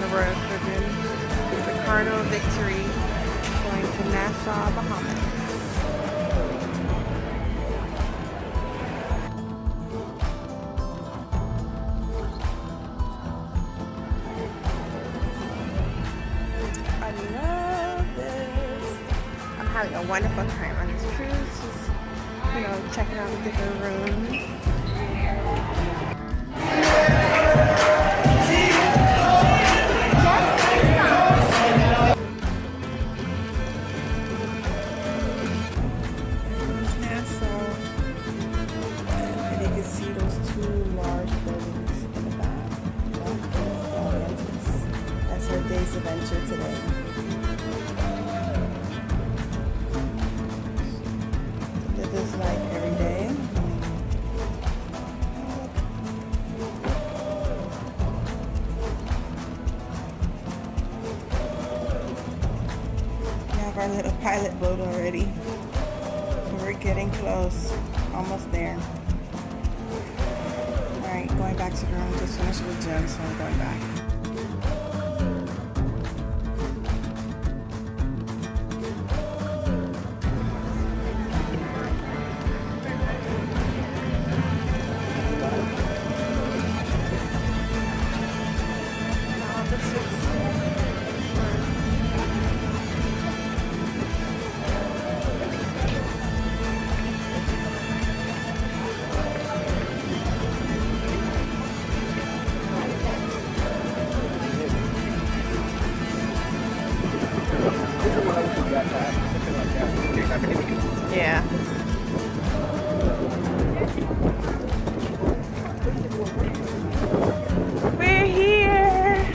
the Royal Caribbean. The Cardinal Victory going to Nassau, Bahamas. I love this. I'm having a wonderful time on this cruise. Just, you know, checking out the different rooms. Day's adventure today. Did this like every day. We have our little pilot boat already. We're getting close. Almost there. Alright, going back to the room. Just finished with gym, so I'm going back. Yeah. We're here.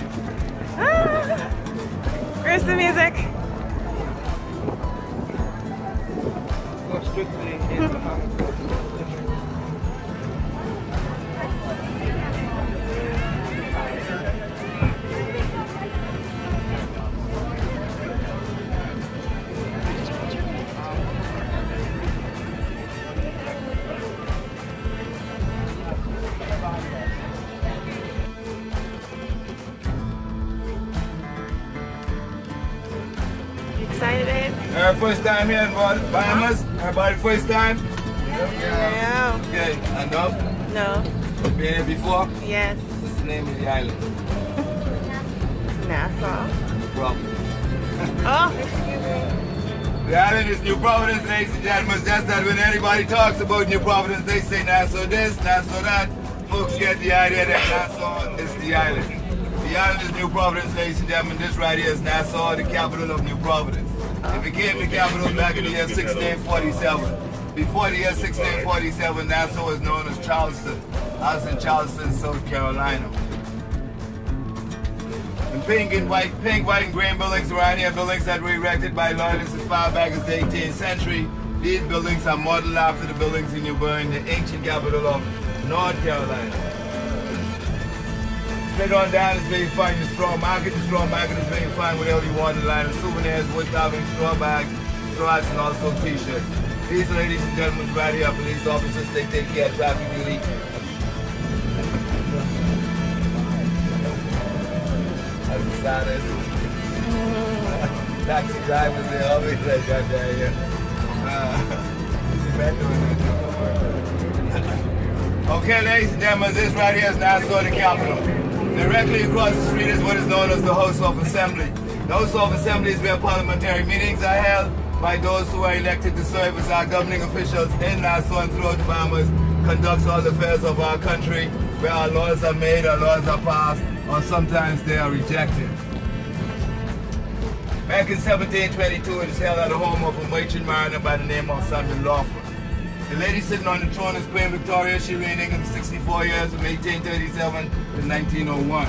Ah. Where's the music? Excited? First time here in Bahamas? Everybody first time? Yeah. Okay, I know. No. Been here before? Yes. What's the name of the island? Nassau. No problem. Oh, excuse me. The island is New Providence, ladies and gentlemen. Just that when anybody talks about New Providence, they say Nassau this, Nassau that. Folks get the idea that Nassau is the island. The island is New Providence, ladies and gentlemen. This right here is Nassau, the capital of New Providence. It became the capital back in the year 1647. Before the year 1647, Nassau was known as Charleston. I was in Charleston, South Carolina. And pink, white, and green buildings around here, buildings that were erected by loyalists as far back as the 18th century. These buildings are modeled after the buildings in New Bern, the ancient capital of North Carolina. Straight on down is where you find the straw market. The straw market is where you find whatever you want in line of souvenirs, wood carving, straw bags, straw hats, and also t-shirts. These ladies and gentlemen right here are police officers. They take care of traffic duty. That's the saddest. Taxi drivers, they always like that down here. Okay, ladies and gentlemen, this right here is Nassau, the capital. Directly across the street is what is known as the House of Assembly. The House of Assembly is where parliamentary meetings are held by those who are elected to serve as our governing officials in Nassau and throughout the Bahamas, conducts all the affairs of our country, where our laws are made, our laws are passed, or sometimes they are rejected. Back in 1722, it is held at the home of a merchant mariner by the name of Samuel Lawford. The lady sitting on the throne is Queen Victoria. She reigned in 64 years from 1837 to 1901.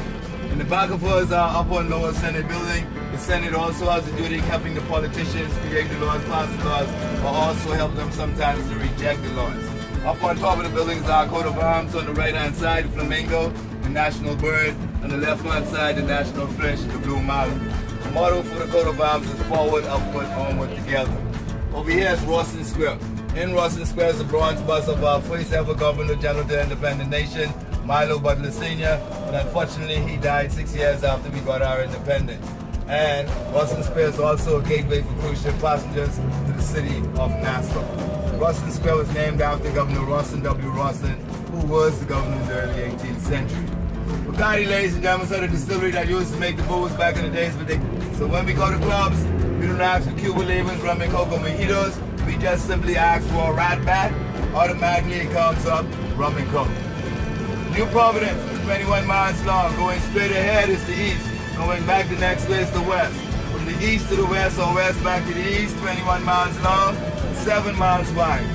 In the back of her is our upper and lower Senate building. The Senate also has the duty of helping the politicians create the laws, pass the laws, but also help them sometimes to reject the laws. Up on top of the building is our coat of arms. On the right-hand side, the flamingo, the national bird. On the left-hand side, the national fish, the blue marlin. The motto for the coat of arms is forward, upward, onward, together. Over here is Rawson Square. In Rawson Square is the bronze bust of our first ever Governor General of the independent nation, Milo Butler Sr., and unfortunately he died 6 years after we got our independence. And Russell Square is also a gateway for cruise ship passengers to the city of Nassau. Russell Square was named after Governor Rawson W. Rawson, who was the governor in the early 18th century. Bacardi, ladies and gentlemen, are the distillery that used to make the booze back in the days. So when we go to clubs, we don't ask for Cuba Libras, rum and cocoa mojitos. We just simply ask for a rat bat. Automatically it comes up rum and coke. New Providence, 21 miles long. Going straight ahead is the east. Going back the next way is the west. From the east to the west or west back to the east, 21 miles long, 7 miles wide.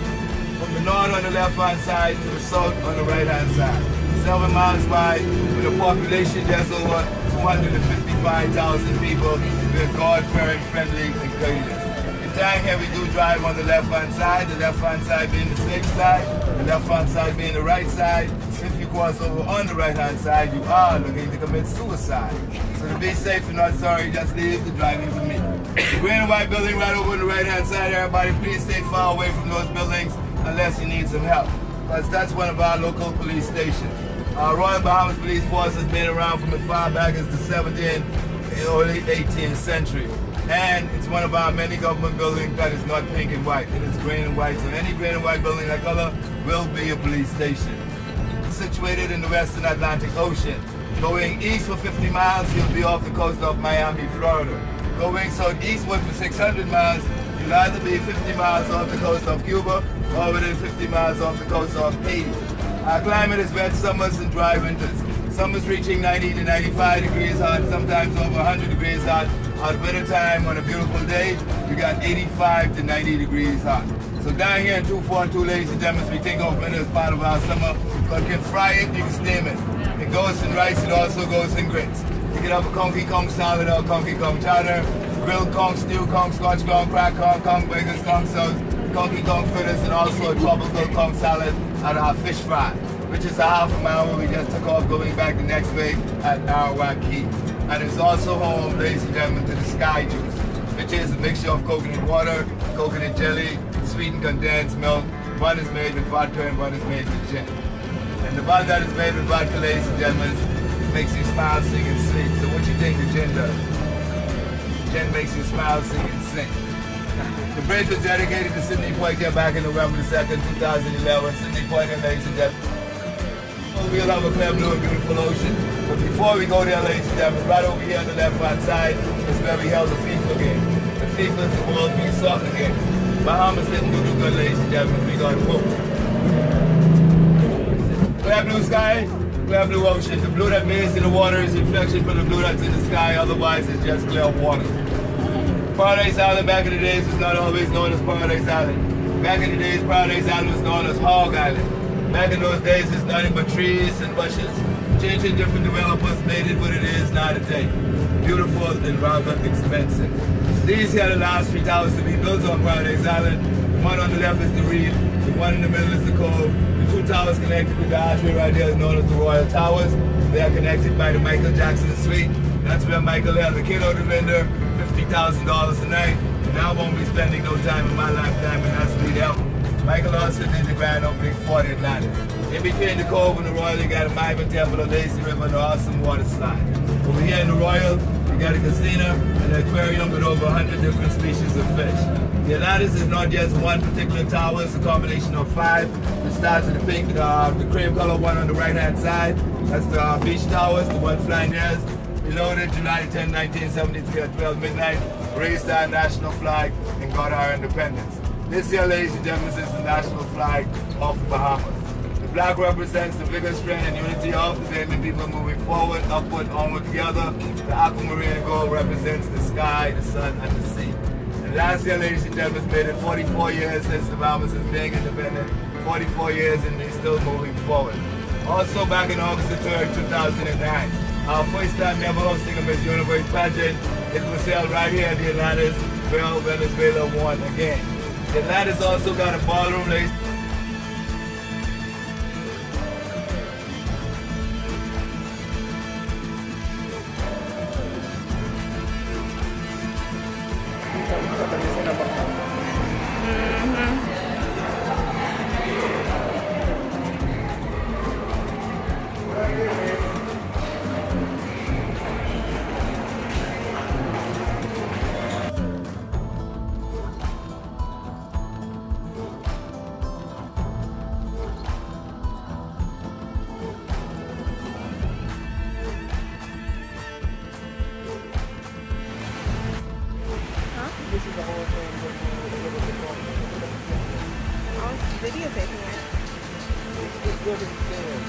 From the north on the left-hand side to the south on the right-hand side. 7 miles wide, with a population just over 255,000 people. We're God-fearing, friendly, and courteous. In time here we do drive on the left-hand side, the left-hand side being the safe side, the left-hand side being the right side. If you cross over on the right-hand side, you are looking to commit suicide. So to be safe and not sorry, just leave the driving with me. The green and white building right over on the right-hand side, everybody please stay far away from those buildings unless you need some help, because that's one of our local police stations. Our Royal Bahamas Police Force has been around from as far back as the 17th, early 18th century. And it's one of our many government buildings that is not pink and white. It is green and white. So any green and white building that color will be a police station. Situated in the Western Atlantic Ocean. Going east for 50 miles, you'll be off the coast of Miami, Florida. Going southeastward for 600 miles, you'll either be 50 miles off the coast of Cuba or within 50 miles off the coast of Haiti. Our climate is wet summers and dry winters. Summers reaching 90 to 95 degrees hot, sometimes over 100 degrees hot. At winter time on a beautiful day, we got 85 to 90 degrees hot. So down here in 242, ladies and gentlemen, we think of winter as part of our summer, but you can fry it, you can steam it. It goes in rice, it also goes in grits. You can have a conky kong salad or conky kong chowder, grilled kong stew, kong scotch kong, crack kong burgers, kong sauce, conky kong fritters, and also a tropical kong salad out of our fish fry, which is a half a mile where we just took off going back the next way at Arawak Key. And it's also home, ladies and gentlemen, to the Sky Juice, which is a mixture of coconut water, coconut jelly, sweetened condensed milk. One is made with vodka and one is made with gin. And the one that is made with vodka, ladies and gentlemen, makes you smile, sing, and sing. So what you think the gin does? Gin makes you smile, sing, and sing. The bridge was dedicated to Sidney Poitier back in November 2nd, 2011. Sidney Poitier, ladies and gentlemen. We'll have a clear blue and beautiful ocean. But before we go there, ladies and gentlemen, right over here on the left-hand side is where we held the FIFA game. The FIFA is the World Peace Soccer game. Bahamas didn't do too good, ladies and gentlemen. We got whooped. Clear blue sky, clear blue ocean. The blue that means in the water is reflection from the blue that's in the sky. Otherwise, it's just clear water. Paradise Island back in the days was not always known as Paradise Island. Back in the days, Paradise Island was known as Hog Island. Back in those days, it's nothing but trees and bushes. Changing different developers made it what it is now today. Beautiful and rather expensive. These here are the last 3 towers to be built on Paradise Island. The one on the left is the Reef. The one in the middle is the Cove. The 2 towers connected with the archway right there is known as the Royal Towers. They are connected by the Michael Jackson Suite. That's where Michael has a kid out the vendor, $50,000 a night. And I won't be spending no time in my lifetime in that suite ever. Michael also did the grand opening for the Atlantic. In between the Cove and the Royal, you got a Mayan Temple, a lazy river, and an awesome water slide. Over here in the Royal, you got a casino and an aquarium with over 100 different species of fish. The Atlantis is not just one particular tower, it's a combination of 5. It starts with the pink, the cream color one on the right-hand side. That's the beach towers, the one flying there. We loaded July 10, 1973 at 12 midnight, raised our national flag, and got our independence. This here, ladies and gentlemen, is the national flag of the Bahamas. The flag represents the vigor, strength, and unity of the Bahamas people moving forward, upward, onward together. The aquamarine gold represents the sky, the sun, and the sea. And last year, ladies and gentlemen, it's made it 44 years since the Bahamas is being independent. 44 years and they're still moving forward. Also back in August the 3rd, 2009, our first time ever hosting a Miss Universe pageant. It was held right here at the Atlantis, where Venezuela won again. The Atlantis also got a ballroom, ladies. this is the whole thing. I was videotaping it. It's good in there.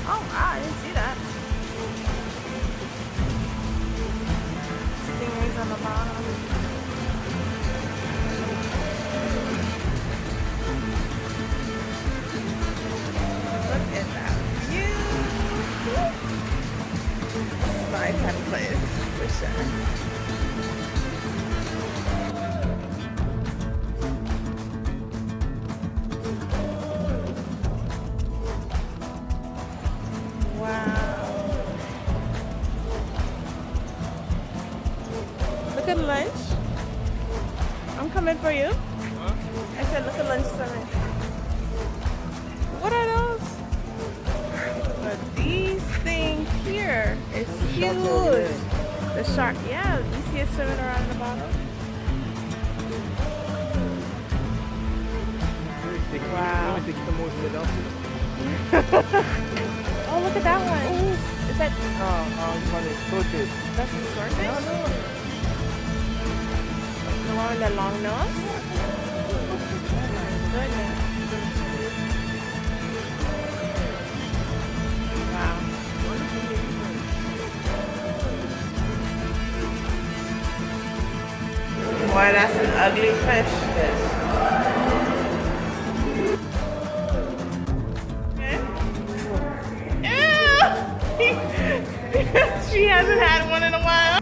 Oh wow, I didn't see that. Stingrays on the bottom. Look at that view. This is my kind of place, for sure. Wow. Look at lunch. I'm coming for you. I said, look at lunch summit. What are those? But these things here is huge. The shark, yeah, you see it swimming around in the bottom. Wow. Oh, look at that one. Is that? That's the swordfish? The one with the long nose? Oh my goodness. Wow. Boy, that's an ugly fish. She hasn't had one in a while.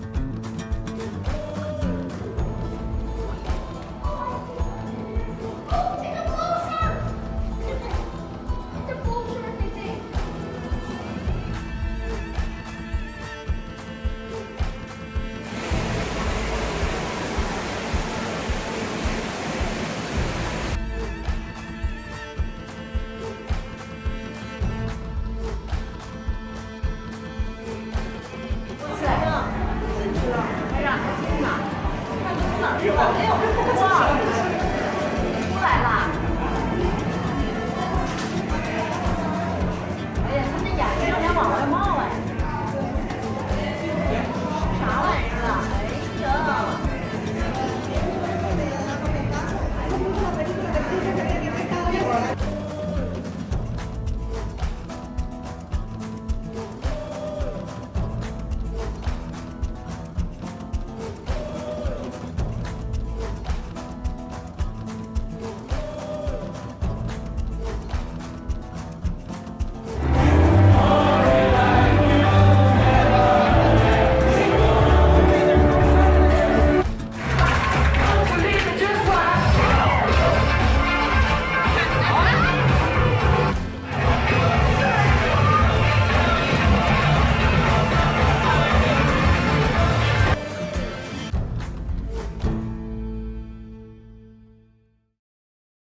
Hãy subscribe cho kênh Ghiền Mì Gõ để không bỏ lỡ